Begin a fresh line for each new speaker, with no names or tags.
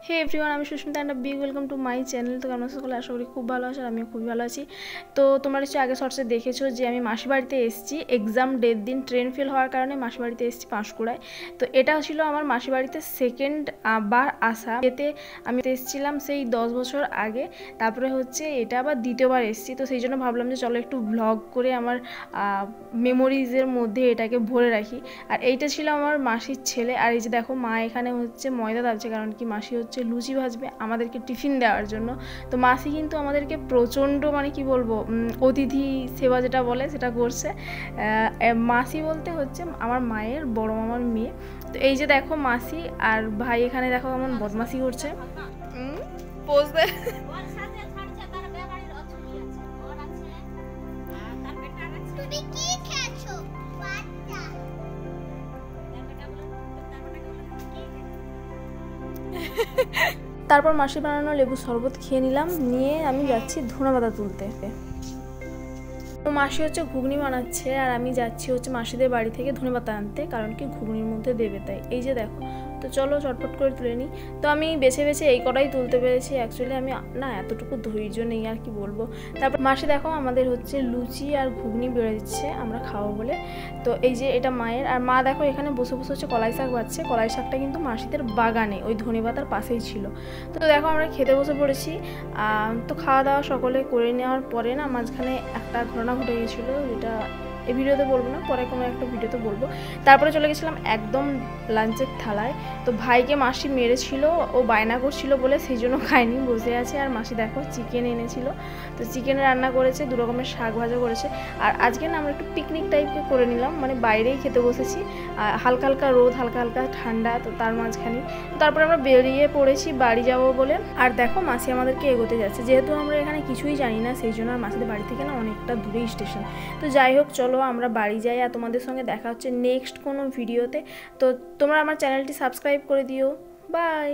হে everyone, আমি Susmita and big welcome to my channel. তো কেমন সকলে আশা করি খুব ভালো আছে, আর আমিও খুবই ভালো আছি। তো তোমরা নিশ্চয়ই আগে শর্টসে দেখেছো যে আমি মাসি বাড়িতে এসেছি এক্সাম ডের দিন। ট্রেন ফেল হওয়ার কারণে মাসি বাড়িতে এসেছি পাঁশকুড়ায়। তো এটা ছিল আমার মাসি বাড়িতে সেকেন্ড বার আসা। এতে আমি এসেছিলাম সেই 10 বছর আগে, তারপরে হচ্ছে এটা আবার দ্বিতীয়বার এসেছি। তো সেই জন্য ভাবলাম যে চলো একটু ভ্লগ করে আমার মেমোরিজের মধ্যে এটাকে ভরে রাখি। আর এইটা ছিল আমার মাসির ছেলে। আর এই যে দেখো মা এখানে হচ্ছে ময়দা দাবছে, কারণ কি মাসি হচ্ছে লুচি ভাজবে আমাদেরকে টিফিন দেওয়ার জন্য। তো মাসি কিন্তু আমাদেরকে প্রচণ্ড মানে কি বলবো অতিথি সেবা যেটা বলে সেটা করছে। মাসি বলতে হচ্ছে আমার মায়ের বড় মামার মেয়ে। তো এই যে দেখো মাসি আর ভাই এখানে দেখো কেমন বদমাসি করছে। পোজ দে। তারপর মাসি বানানো লেবু শরবত খেয়ে নিলাম, নিয়ে আমি যাচ্ছি ধনেপাতা তুলতে। মাসি হচ্ছে ঘুগনি বানাচ্ছে আর আমি যাচ্ছি হচ্ছে মাসিদের বাড়ি থেকে ধনেপাতা আনতে, কারণ কি ঘুগনির মধ্যে দেবে তাই। এই যে দেখো, তো চলো চটপট করে তুলে নিই। তো আমি বেছে বেছে এই কটাই তুলতে পেরেছি। অ্যাকচুয়ালি আমি না এতটুকু ধৈর্য নেই আর কি বলবো। তারপর মাসি দেখো আমাদের হচ্ছে লুচি আর ঘুগনি বেড়ে দিচ্ছে আমরা খাবো বলে। তো এই যে এটা মায়ের, আর মা দেখো এখানে বসে বসে হচ্ছে কলাই শাক বাচ্ছে। কলাই শাকটা কিন্তু মাসিদের বাগানে ওই ধনেপাতার পাশেই ছিল। তো দেখো আমরা খেতে বসে পড়েছি। তো খাওয়া দাওয়া সকলে করে নেওয়ার পরে না মাঝখানে একটা ঘটনা ঘটে গেছিলো, যেটা এই ভিডিওতে বলবো না, পরে কোনো একটা ভিডিওতে বলবো। তারপরে চলে গেছিলাম একদম লাঞ্চের থালায়। তো ভাইকে মাসি মেরেছিল, ও বায়না করছিল বলে সেই জন্য খায়নি, বসে আছে। আর মাসি দেখো চিকেন এনেছিল, তো চিকেন রান্না করেছে, 2 রকমের শাক ভাজা করেছে। আর আজকে না আমরা একটু পিকনিক টাইপের করে নিলাম, মানে বাইরেই খেতে বসেছি। হালকা হালকা রোদ, হালকা হালকা ঠান্ডা, তো তার মাঝখানে তারপরে আমরা বেরিয়ে পড়েছি বাড়ি যাবো বলে। আর দেখো মাসি আমাদেরকে এগোতে যাচ্ছে, যেহেতু আমরা এখানে কিছুই জানি না সেই জন্য। আর মাসিদের বাড়ি থেকে না অনেকটা দূরেই স্টেশন। তো যাই হোক চলো আমরা বাড়ি যাই, আর তোমাদের সঙ্গে দেখা হচ্ছে নেক্সট কোনো ভিডিওতে। তো তোমরা আমার চ্যানেলটি সাবস্ক্রাইব করে দিও। বাই।